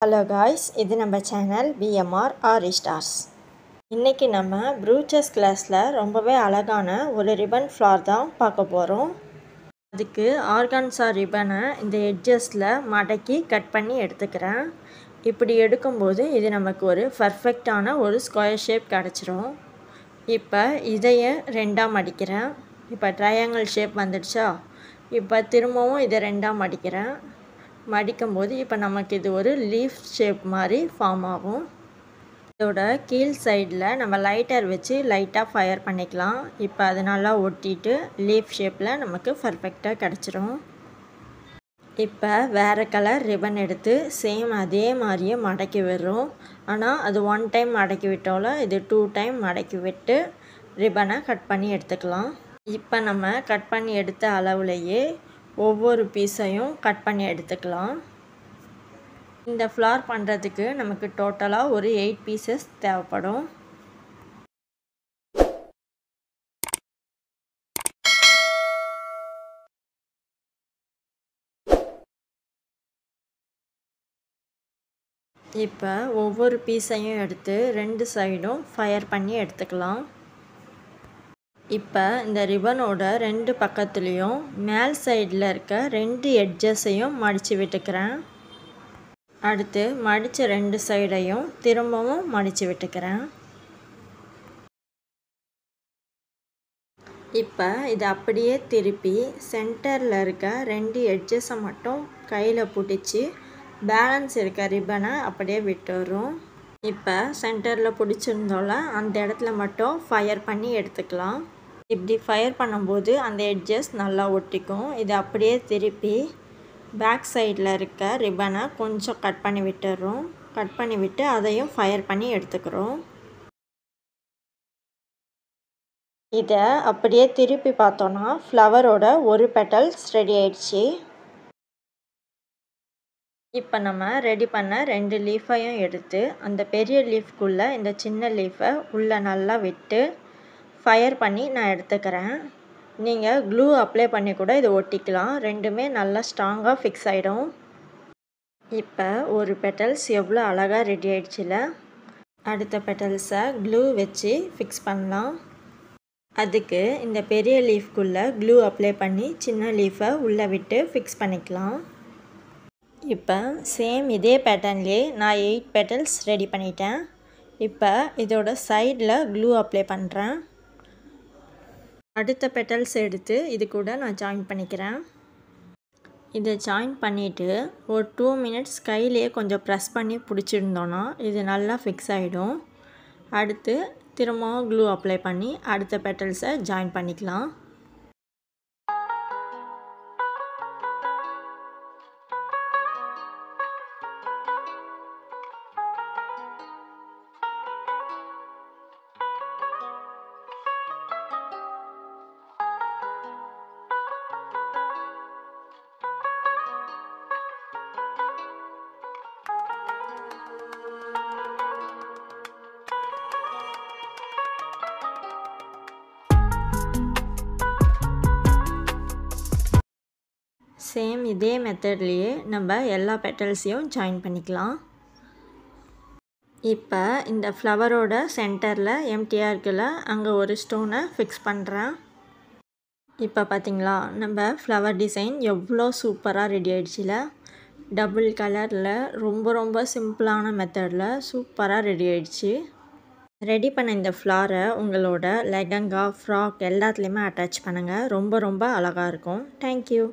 Hello guys, இது நம்ம channel BMR ஆரி stars. இன்றைக்கி நம்ம ப்ரூச்சஸ் கிளாஸில் ரொம்பவே அழகான ஒரு ரிப்பன் ஃப்ளார் தான் பார்க்க போகிறோம். அதுக்கு ஆர்கான்சா ரிப்பனை இந்த எட்ஜஸில் மடக்கி கட் பண்ணி எடுத்துக்கிறேன். இப்படி எடுக்கும்போது இது நமக்கு ஒரு பர்ஃபெக்டான ஒரு ஸ்கொயர் ஷேப் கிடச்சிரும். இப்போ இதையே ரெண்டாக மடிக்கிறேன். இப்போ ட்ரையாங்கிள் ஷேப் வந்துடுச்சா? இப்போ திரும்பவும் இதை ரெண்டாக மடிக்கிறேன். மடிக்கும்போது இப்போ நமக்கு இது ஒரு லீஃப் ஷேப் மாதிரி ஃபார்ம் ஆகும். இதோட கீழ் சைடில் நம்ம லைட்டர் வச்சு லைட்டாக ஃபயர் பண்ணிக்கலாம். இப்போ அது நல்லா ஒட்டிட்டு லீஃப் ஷேப்பில் நமக்கு பர்ஃபெக்டாக கிடச்சிரும். இப்போ வேறு கலர் ரிப்பன் எடுத்து சேம் அதே மாதிரியே மடக்கி விடுறோம். ஆனால் அது 1 டைம் மடக்கி விட்டோம்ல, இது 2 டைம் மடக்கி விட்டு ரிப்பனை கட் பண்ணி எடுத்துக்கலாம். இப்போ நம்ம கட் பண்ணி எடுத்த அளவுலையே ஒவ்வொரு பீஸையும் கட் பண்ணி எடுத்துக்கலாம். இந்த ஃப்ளார் பண்ணுறதுக்கு நமக்கு டோட்டலாக ஒரு 8 பீசஸ் தேவைப்படும். இப்போ ஒவ்வொரு பீஸையும் எடுத்து 2 சைடும் ஃபயர் பண்ணி எடுத்துக்கலாம். இப்போ இந்த ரிப்பனோட 2 பக்கத்துலேயும் மேல் சைடில் இருக்க 2 எட்ஜஸையும் மடித்து விட்டுக்கிறேன். அடுத்து மடித்த 2 சைடையும் திரும்பவும் மடித்து விட்டுக்கிறேன். இப்போ இதை அப்படியே திருப்பி சென்டரில் இருக்க 2 எட்ஜஸை மட்டும் கையில் பிடிச்சி பேலன்ஸ் இருக்க ரிப்பனை அப்படியே விட்டுறோம். இப்போ சென்டரில் பிடிச்சிருந்தோம்ல, அந்த இடத்துல மட்டும் ஃபயர் பண்ணி எடுத்துக்கலாம். இப்படி ஃபயர் பண்ணும்போது அந்த எட்ஜஸ் நல்லா ஒட்டிக்கும். இதை அப்படியே திருப்பி பேக் சைடில் இருக்க ரிப்பனை கொஞ்சம் கட் பண்ணி விட்டுறோம். கட் பண்ணி விட்டு அதையும் ஃபயர் பண்ணி எடுத்துக்கிறோம். இதை அப்படியே திருப்பி பார்த்தோன்னா ஃப்ளவரோட ஒரு பெட்டல்ஸ் ரெடி ஆயிடுச்சு. இப்போ நம்ம ரெடி பண்ண 2 லீஃபையும் எடுத்து அந்த பெரிய லீஃப்குள்ளே இந்த சின்ன லீஃபை உள்ளே நல்லா விட்டு ஃபயர் பண்ணி நான் எடுத்துக்கிறேன். நீங்கள் க்ளூ அப்ளை பண்ணி கூட இதை ஒட்டிக்கலாம். ரெண்டுமே நல்லா ஸ்ட்ராங்காக ஃபிக்ஸ் ஆகிடும். இப்போ ஒரு பெட்டல்ஸ் எவ்வளோ அழகாக ரெடி ஆகிடுச்சில்ல. அடுத்த பெட்டல்ஸை க்ளூ வச்சு ஃபிக்ஸ் பண்ணலாம். அதுக்கு இந்த பெரிய லீஃப்குள்ளே க்ளூ அப்ளை பண்ணி சின்ன லீஃபை உள்ளே விட்டு ஃபிக்ஸ் பண்ணிக்கலாம். இப்போ சேம் இதே பேட்டர்ன்லேயே நான் 8 பெட்டல்ஸ் ரெடி பண்ணிட்டேன். இப்போ இதோட சைடில் க்ளூ அப்ளை பண்ணுறேன். அடுத்த பெட்டல்ஸ் எடுத்து இது கூட நான் ஜாயின் பண்ணிக்கிறேன். இதை ஜாயின் பண்ணிவிட்டு ஒரு 2 மினிட்ஸ் கையிலேயே கொஞ்சம் ப்ரெஸ் பண்ணி பிடிச்சிருந்தோன்னா இது நல்லா ஃபிக்ஸ் ஆகிடும். அடுத்து திரும்பவும் க்ளூ அப்ளை பண்ணி அடுத்த பெட்டல்ஸை ஜாயின் பண்ணிக்கலாம். சேம் இதே மெத்தட்லேயே நம்ம எல்லா பெட்டல்ஸையும் ஜாயின் பண்ணிக்கலாம். இப்போ இந்த ஃப்ளவரோட சென்டரில் எம்டியாக இருக்குல்ல, அங்கே ஒரு ஸ்டோனை ஃபிக்ஸ் பண்ணுறேன். இப்போ பார்த்திங்களா, நம்ம ஃப்ளவர் டிசைன் எவ்வளோ சூப்பராக ரெடி ஆகிடுச்சில்ல. டபுள் கலரில் ரொம்ப சிம்பிளான மெத்தடில் சூப்பராக ரெடி ஆகிடுச்சு. ரெடி பண்ண இந்த ஃப்ளாரை உங்களோட லெஹங்கா, ஃப்ராக் எல்லாத்துலேயுமே அட்டாச் பண்ணுங்கள். ரொம்ப அழகாக இருக்கும். தேங்க்யூ.